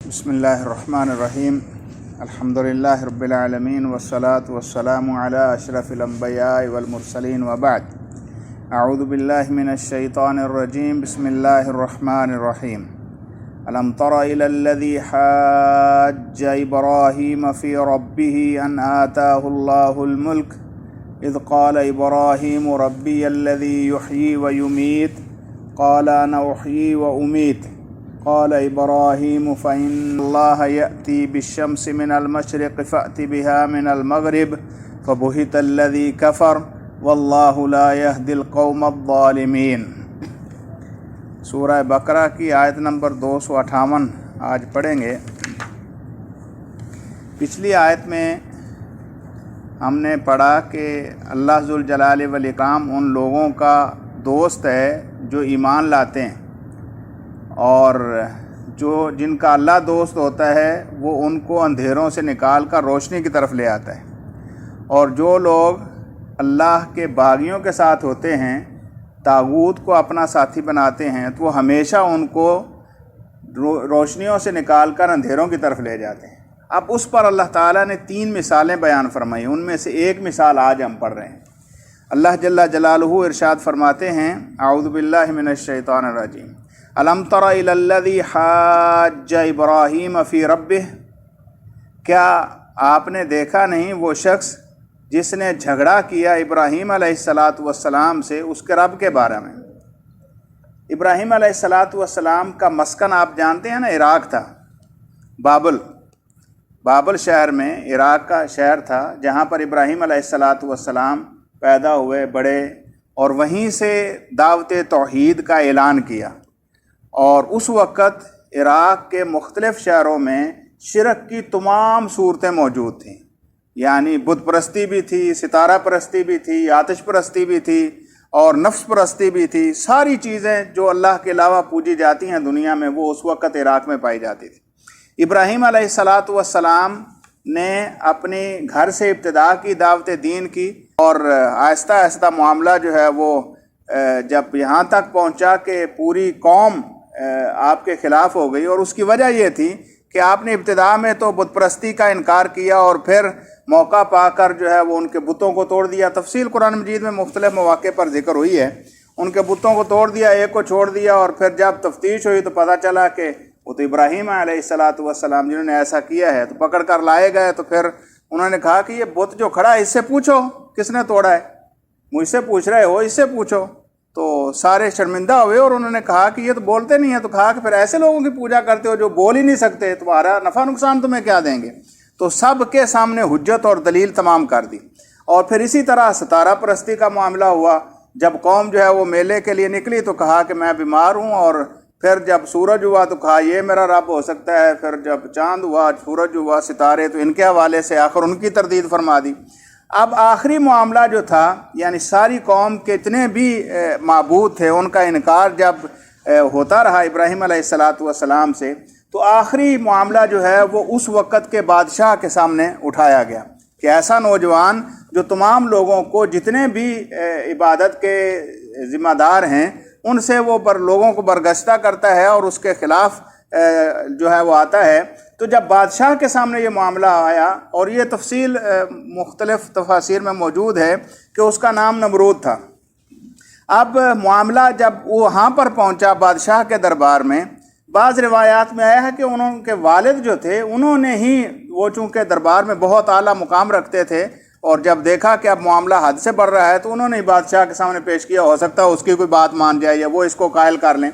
بسم اللہ الرحمن الرحیم الحمدللہ رب العالمین والصلاة والسلام علی اشرف الانبیاء والمرسلین وبعد اعوذ باللہ من الشیطان الرجیم بسم اللہ الرحمن الرحیم الم تر الی الذی حاج ابراہیم فی ربہ ان آتاہ اللہ الملک اذ قال ابراہیم ربی الذی یحیی ویمیت قال انا احیی وامیت قال ابراہیم فإن اللہ یأتی بالشمس من المشرق فأت بها من المغرب فبہت الذی کفر واللہ لا یہدی القوم الظالمین۔ سورہ بقرہ کی آیت نمبر 258 آج پڑھیں گے۔ پچھلی آیت میں ہم نے پڑھا کہ اللہ ذوالجلال والاکرام ان لوگوں کا دوست ہے جو ایمان لاتے ہیں، اور جن کا اللہ دوست ہوتا ہے وہ ان کو اندھیروں سے نکال کر روشنی کی طرف لے آتا ہے، اور جو لوگ اللہ کے باغیوں کے ساتھ ہوتے ہیں، طاغوت کو اپنا ساتھی بناتے ہیں، تو وہ ہمیشہ ان کو روشنیوں سے نکال کر اندھیروں کی طرف لے جاتے ہیں۔ اب اس پر اللہ تعالیٰ نے 3 مثالیں بیان فرمائی، ان میں سے ایک مثال آج ہم پڑھ رہے ہیں۔ اللہ جل جلالہ ارشاد فرماتے ہیں، اعوذ باللہ من الشیطان الرجیم، الم تر الی الذی حاج ابراہیم فی ربہ، کیا آپ نے دیکھا نہیں وہ شخص جس نے جھگڑا کیا ابراہیم علیہ السلام سے اس کے رب کے بارے میں۔ ابراہیم علیہ السلام کا مسکن آپ جانتے ہیں نا، عراق تھا، بابل شہر میں، عراق کا شہر تھا جہاں پر ابراہیم علیہ السلام پیدا ہوئے، بڑے، اور وہیں سے دعوت توحید کا اعلان کیا۔ اور اس وقت عراق کے مختلف شہروں میں شرک کی تمام صورتیں موجود تھیں، یعنی بت پرستی بھی تھی، ستارہ پرستی بھی تھی، آتش پرستی بھی تھی، اور نفس پرستی بھی تھی۔ ساری چیزیں جو اللہ کے علاوہ پوجی جاتی ہیں دنیا میں، وہ اس وقت عراق میں پائی جاتی تھی۔ ابراہیم علیہ السلام نے اپنے گھر سے ابتدا کی، دعوت دین کی، اور آہستہ آہستہ معاملہ جو ہے وہ جب یہاں تک پہنچا کہ پوری قوم آپ کے خلاف ہو گئی، اور اس کی وجہ یہ تھی کہ آپ نے ابتدا میں تو بت پرستی کا انکار کیا، اور پھر موقع پا کر جو ہے وہ ان کے بتوں کو توڑ دیا۔ تفصیل قرآن مجید میں مختلف مواقع پر ذکر ہوئی ہے، ان کے بتوں کو توڑ دیا، ایک کو چھوڑ دیا، اور پھر جب تفتیش ہوئی تو پتہ چلا کہ وہ تو ابراہیم علیہ السلام جنہوں نے ایسا کیا ہے، تو پکڑ کر لائے گئے۔ تو پھر انہوں نے کہا کہ یہ بت جو کھڑا ہے اس سے پوچھو کس نے توڑا ہے، مجھ سے پوچھ رہے ہو، اس سے پوچھو۔ تو سارے شرمندہ ہوئے اور انہوں نے کہا کہ یہ تو بولتے نہیں ہیں۔ تو کہا کہ پھر ایسے لوگوں کی پوجا کرتے ہو جو بول ہی نہیں سکتے، تمہارا نفع نقصان تمہیں کیا دیں گے؟ تو سب کے سامنے حجت اور دلیل تمام کر دی۔ اور پھر اسی طرح ستارہ پرستی کا معاملہ ہوا، جب قوم جو ہے وہ میلے کے لیے نکلی تو کہا کہ میں بیمار ہوں، اور پھر جب سورج ہوا تو کہا یہ میرا رب ہو سکتا ہے، پھر جب چاند ہوا، سورج ہوا، ستارے، تو ان کے حوالے سے آخر ان کی تردید فرما دی۔ اب آخری معاملہ جو تھا، یعنی ساری قوم کے جتنے بھی معبود تھے ان کا انکار جب ہوتا رہا ابراہیم علیہ السلام سے، تو آخری معاملہ جو ہے وہ اس وقت کے بادشاہ کے سامنے اٹھایا گیا کہ ایسا نوجوان جو تمام لوگوں کو، جتنے بھی عبادت کے ذمہ دار ہیں، ان سے وہ لوگوں کو برگشتہ کرتا ہے اور اس کے خلاف جو ہے وہ آتا ہے۔ تو جب بادشاہ کے سامنے یہ معاملہ آیا، اور یہ تفصیل مختلف تفاسیر میں موجود ہے کہ اس کا نام نمرود تھا۔ اب معاملہ جب وہاں پر پہنچا بادشاہ کے دربار میں، بعض روایات میں آیا ہے کہ انہوں کے والد جو تھے انہوں نے ہی، وہ چونکہ دربار میں بہت اعلیٰ مقام رکھتے تھے، اور جب دیکھا کہ اب معاملہ حد سے بڑھ رہا ہے تو انہوں نے بادشاہ کے سامنے پیش کیا، ہو سکتا ہے اس کی کوئی بات مان جائے یا وہ اس کو قائل کر لیں۔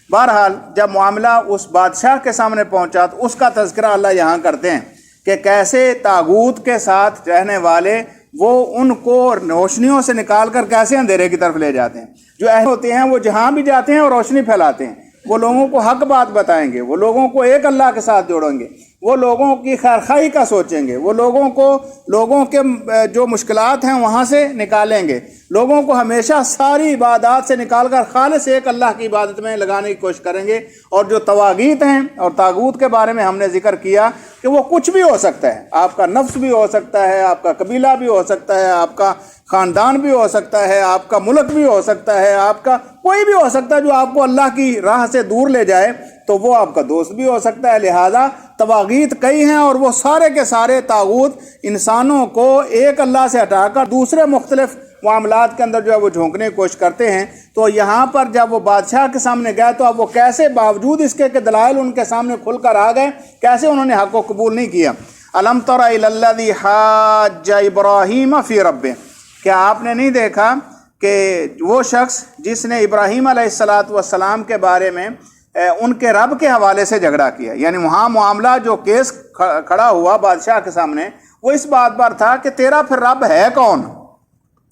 بہرحال جب معاملہ اس بادشاہ کے سامنے پہنچا تو اس کا تذکرہ اللہ یہاں کرتے ہیں کہ کیسے طاغوت کے ساتھ رہنے والے وہ ان کو روشنیوں سے نکال کر کیسے اندھیرے کی طرف لے جاتے ہیں۔ جو ایسے ہوتے ہیں وہ جہاں بھی جاتے ہیں اور روشنی پھیلاتے ہیں، وہ لوگوں کو حق بات بتائیں گے، وہ لوگوں کو ایک اللہ کے ساتھ جوڑیں گے۔ وہ لوگوں کی خیرخواہی کا سوچیں گے، وہ لوگوں کے جو مشکلات ہیں وہاں سے نکالیں گے، لوگوں کو ہمیشہ ساری عبادات سے نکال کر خالص ایک اللہ کی عبادت میں لگانے کی کوشش کریں گے۔ اور جو طواغیت ہیں اور طاغوت کے بارے میں ہم نے ذکر کیا کہ وہ کچھ بھی ہو سکتا ہے، آپ کا نفس بھی ہو سکتا ہے، آپ کا قبیلہ بھی ہو سکتا ہے، آپ کا خاندان بھی ہو سکتا ہے، آپ کا ملک بھی ہو سکتا ہے، آپ کا کوئی بھی ہو سکتا ہے جو آپ کو اللہ کی راہ سے دور لے جائے، تو وہ آپ کا دوست بھی ہو سکتا ہے۔ لہٰذا طواغیت کئی ہیں، اور وہ سارے کے سارے طاغوت انسانوں کو ایک اللہ سے ہٹا کر دوسرے مختلف معاملات کے اندر جو ہے وہ جھونکنے کی کوشش کرتے ہیں۔ تو یہاں پر جب وہ بادشاہ کے سامنے گئے تو اب وہ کیسے باوجود اس کے کہ دلائل ان کے سامنے کھل کر آ گئے، کیسے انہوں نے حق کو قبول نہیں کیا۔ الم تر الی الذی حاج ابراہیم فی ربہ، کیا آپ نے نہیں دیکھا کہ وہ شخص جس نے ابراہیم علیہ السلام کے بارے میں ان کے رب کے حوالے سے جھگڑا کیا، یعنی وہاں معاملہ جو کیس کھڑا ہوا بادشاہ کے سامنے وہ اس بات پر تھا کہ تیرا پھر رب ہے کون؟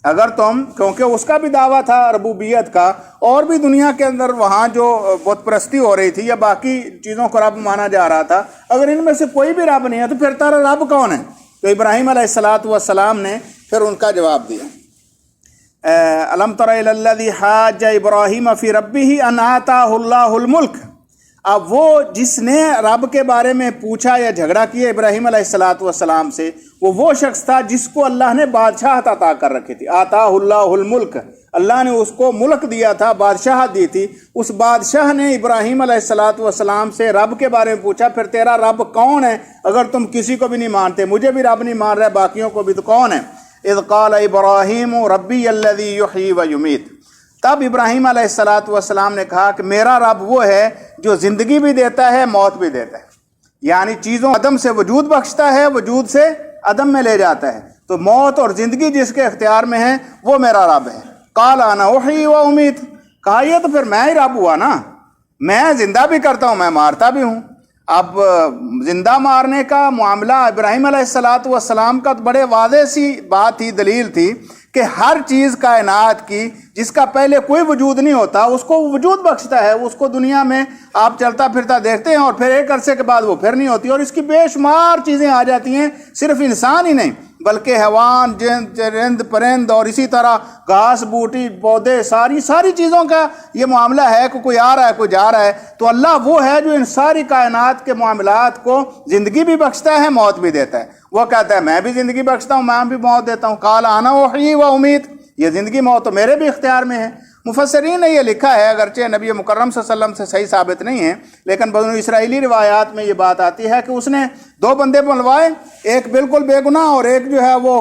اگر تم، کیونکہ اس کا بھی دعویٰ تھا ربوبیت کا، اور بھی دنیا کے اندر وہاں جو بت پرستی ہو رہی تھی یا باقی چیزوں کو رب مانا جا رہا تھا، اگر ان میں سے کوئی بھی رب نہیں ہے تو پھر تیرا رب کون ہے؟ تو ابراہیم علیہ السلام نے پھر ان کا جواب دیا۔ الم تر الی الذی حاج ابراہیم فی ربہ ان آتاہ اللہ الملک، اب وہ جس نے رب کے بارے میں پوچھا یا جھگڑا کیا ابراہیم علیہ السلام سے، وہ شخص تھا جس کو اللہ نے بادشاہت عطا کر رکھی تھی۔ آتاہ اللہ الملک، اللہ نے اس کو ملک دیا تھا، بادشاہت دی تھی۔ اس بادشاہ نے ابراہیم علیہ السلام سے رب کے بارے میں پوچھا، پھر تیرا رب کون ہے؟ اگر تم کسی کو بھی نہیں مانتے، مجھے بھی رب نہیں مان رہے، باقیوں کو بھی، تو کون ہے؟ اذ قال ابراہیم ربی الذی یحیی و یمیت، تب ابراہیم علیہ السلام نے کہا کہ میرا رب وہ ہے جو زندگی بھی دیتا ہے، موت بھی دیتا ہے، یعنی چیزوں عدم سے وجود بخشتا ہے، وجود سے عدم میں لے جاتا ہے، تو موت اور زندگی جس کے اختیار میں ہے وہ میرا رب ہے۔ قال انا احیی و امیت، کہا یہ تو پھر میں ہی رب ہوا نا، میں زندہ بھی کرتا ہوں، میں مارتا بھی ہوں۔ اب زندہ مارنے کا معاملہ ابراہیم علیہ السلام کا بڑے واضح سی بات تھی، دلیل تھی کہ ہر چیز کائنات کی جس کا پہلے کوئی وجود نہیں ہوتا اس کو وجود بخشتا ہے، اس کو دنیا میں آپ چلتا پھرتا دیکھتے ہیں اور پھر ایک عرصے کے بعد وہ پھر نہیں ہوتی، اور اس کی بے شمار چیزیں آ جاتی ہیں، صرف انسان ہی نہیں بلکہ حیوان، چرند پرند، اور اسی طرح گھاس بوٹی پودے، ساری چیزوں کا یہ معاملہ ہے کہ کوئی آ رہا ہے کوئی جا رہا ہے۔ تو اللہ وہ ہے جو ان ساری کائنات کے معاملات کو زندگی بھی بخشتا ہے، موت بھی دیتا ہے۔ وہ کہتا ہے میں بھی زندگی بخشتا ہوں، میں بھی موت دیتا ہوں۔ قال انا احیی و امیت، یہ زندگی موت تو میرے بھی اختیار میں ہے۔ مفسرین نے یہ لکھا ہے، اگرچہ نبی مکرم صلی اللہ علیہ وسلم سے صحیح ثابت نہیں ہے، لیکن بنو اسرائیلی روایات میں یہ بات آتی ہے کہ اس نے دو بندے بلوائے، ایک بالکل بے گناہ اور ایک جو ہے وہ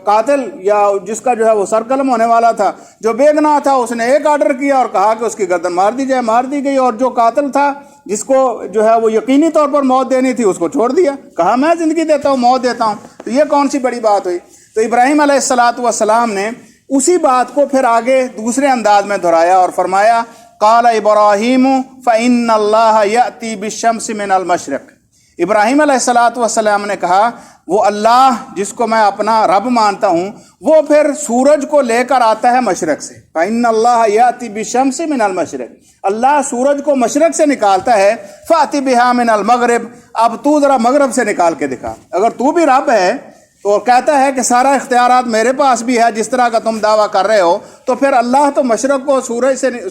قاتل، یا جس کا جو ہے وہ سر قلم ہونے والا تھا۔ جو بے گناہ تھا اس نے ایک آرڈر کیا اور کہا کہ اس کی گردن مار دی جائے، مار دی گئی، اور جو قاتل تھا جس کو جو ہے وہ یقینی طور پر موت دینی تھی اس کو چھوڑ دیا، کہا میں زندگی دیتا ہوں، موت دیتا ہوں۔ تو یہ کون سی بڑی بات ہوئی؟ تو ابراہیم علیہ السلام نے اسی بات کو پھر آگے دوسرے انداز میں دہرایا اور فرمایا قال ابراہیم فإن اللہ یأتی بالشمس من المشرق، ابراہیم علیہ السلام نے کہا وہ اللہ جس کو میں اپنا رب مانتا ہوں وہ پھر سورج کو لے کر آتا ہے مشرق سے۔ فإن اللہ یأتی بالشمس من المشرق، اللہ سورج کو مشرق سے نکالتا ہے۔ فأتی بہا من المغرب، اب تو ذرا مغرب سے نکال کے دکھا۔ اگر تو بھی رب ہے تو کہتا ہے کہ سارا اختیارات میرے پاس بھی ہے جس طرح کا تم دعویٰ کر رہے ہو، تو پھر اللہ تو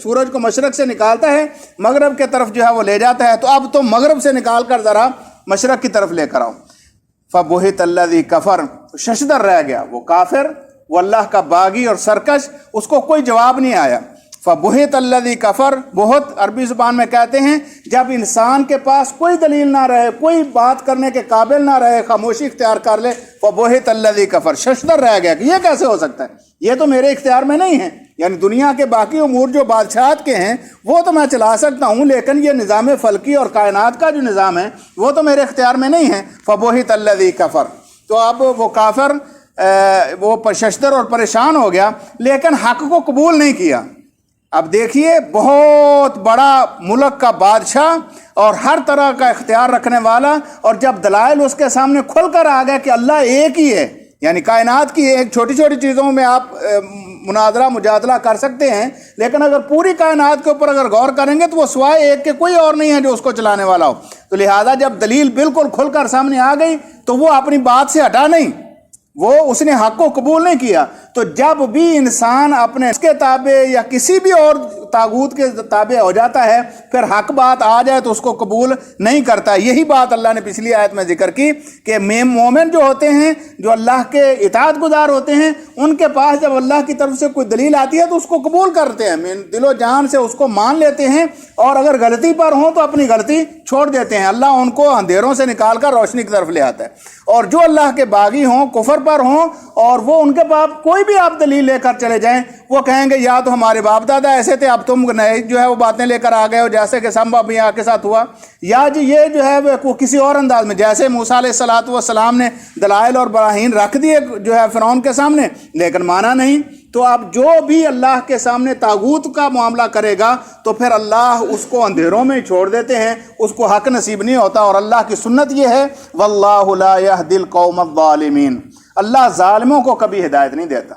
سورج کو مشرق سے نکالتا ہے، مغرب کے طرف جو ہے وہ لے جاتا ہے، تو اب تم مغرب سے نکال کر ذرا مشرق کی طرف لے کر آؤ۔ فَبُهِتَ الَّذِي كَفَرَ، ششدر رہ گیا وہ کافر، وہ اللہ کا باغی اور سرکش، اس کو کوئی جواب نہیں آیا۔ فَبُهِتَ الَّذِي كَفَرَ، بہت عربی زبان میں کہتے ہیں جب انسان کے پاس کوئی دلیل نہ رہے، کوئی بات کرنے کے قابل نہ رہے، خاموشی اختیار کر لے، فَبُهِتَ الَّذِي كَفَرَ، ششدر رہ گیا کہ یہ کیسے ہو سکتا ہے، یہ تو میرے اختیار میں نہیں ہے، یعنی دنیا کے باقی امور جو بادشاہت کے ہیں وہ تو میں چلا سکتا ہوں، لیکن یہ نظام فلکی اور کائنات کا جو نظام ہے وہ تو میرے اختیار میں نہیں ہے۔ فَبُهِتَ الَّذِي كَفَرَ، تو اب وہ کافر وہ ششدر اور پریشان ہو گیا، لیکن حق کو قبول نہیں کیا۔ اب دیکھیے بہت بڑا ملک کا بادشاہ اور ہر طرح کا اختیار رکھنے والا، اور جب دلائل اس کے سامنے کھل کر آ گئے کہ اللہ ایک ہی ہے، یعنی کائنات کی ایک چھوٹی چھوٹی چیزوں میں آپ مناظرہ مجادلہ کر سکتے ہیں، لیکن اگر پوری کائنات کے اوپر اگر غور کریں گے تو وہ سوائے ایک کے کوئی اور نہیں ہے جو اس کو چلانے والا ہو۔ تو لہٰذا جب دلیل بالکل کھل کر سامنے آ گئی تو وہ اپنی بات سے ہٹا نہیں، وہ اس نے حق کو قبول نہیں کیا۔ تو جب بھی انسان اپنے اس کے تابع یا کسی بھی اور طاغوت کے تابع ہو جاتا ہے، پھر حق بات آ جائے تو اس کو قبول نہیں کرتا۔ یہی بات اللہ نے پچھلی آیت میں ذکر کی کہ مومن جو ہوتے ہیں، جو اللہ کے اطاعت گزار ہوتے ہیں، ان کے پاس جب اللہ کی طرف سے کوئی دلیل آتی ہے تو اس کو قبول کرتے ہیں، دل و جان سے اس کو مان لیتے ہیں، اور اگر غلطی پر ہوں تو اپنی غلطی چھوڑ دیتے ہیں۔ اللہ ان کو اندھیروں سے نکال کر روشنی کی طرف لے آتا ہے۔ اور جو اللہ کے باغی ہوں، کفر پر ہوں، اور وہ ان کے پاس کوئی بھی آپ دلیل لے کر چلے جائیں، وہ کہیں گے یا تو ہمارے باپ دادا ایسے تھے، اب تم نئے جو ہے وہ باتیں لے کر آ گئے ہو، جیسے کہ سم انبیاء کے ساتھ ہوا، یا جی یہ جو ہے وہ کسی اور انداز میں، جیسے موسیٰ علیہ السلام نے دلائل اور براہین رکھ دیے جو ہے فرعون کے سامنے، لیکن مانا نہیں۔ تو اب جو بھی اللہ کے سامنے طاغوت کا معاملہ کرے گا تو پھر اللہ اس کو اندھیروں میں چھوڑ دیتے ہیں، اس کو حق نصیب نہیں ہوتا۔ اور اللہ کی سنت یہ ہے واللہ لا یہدی القوم الظالمین، اللہ ظالموں کو کبھی ہدایت نہیں دیتا۔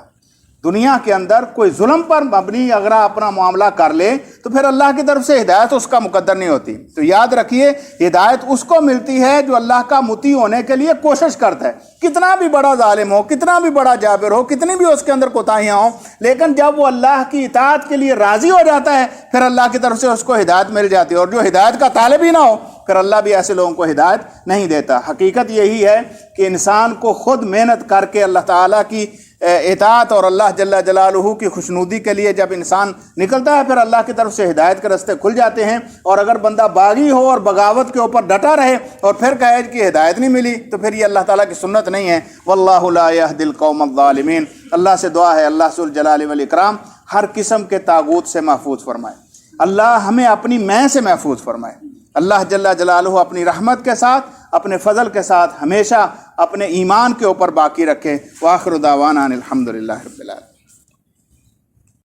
دنیا کے اندر کوئی ظلم پر مبنی اگر اپنا معاملہ کر لے تو پھر اللہ کی طرف سے ہدایت اس کا مقدر نہیں ہوتی۔ تو یاد رکھیے، ہدایت اس کو ملتی ہے جو اللہ کا مطیع ہونے کے لیے کوشش کرتا ہے، کتنا بھی بڑا ظالم ہو، کتنا بھی بڑا جابر ہو، کتنی بھی اس کے اندر کوتاہیاں ہوں، لیکن جب وہ اللہ کی اطاعت کے لیے راضی ہو جاتا ہے پھر اللہ کی طرف سے اس کو ہدایت مل جاتی ہے۔ اور جو ہدایت کا طالب ہی نہ ہو پھر اللہ بھی ایسے لوگوں کو ہدایت نہیں دیتا۔ حقیقت یہی ہے کہ انسان کو خود محنت کر کے اللہ تعالیٰ کی اطاعت اور اللہ جل جلالہ کی خوشنودی کے لیے جب انسان نکلتا ہے پھر اللہ کی طرف سے ہدایت کے راستے کھل جاتے ہیں۔ اور اگر بندہ باغی ہو اور بغاوت کے اوپر ڈٹا رہے اور پھر کہے کہ ہدایت نہیں ملی تو پھر یہ اللہ تعالیٰ کی سنت نہیں ہے۔ واللہ لا یہدی القوم الظالمین۔ اللہ سے دعا ہے اللہ ذو الجلال والاکرام ہر قسم کے طاغوت سے محفوظ فرمائے، اللہ ہمیں اپنی میں سے محفوظ فرمائے۔ اللہ جل جلالہ اپنی رحمت کے ساتھ، اپنے فضل کے ساتھ ہمیشہ اپنے ایمان کے اوپر باقی رکھے۔ وآخر دعوانا الحمدللہ رب العالمین۔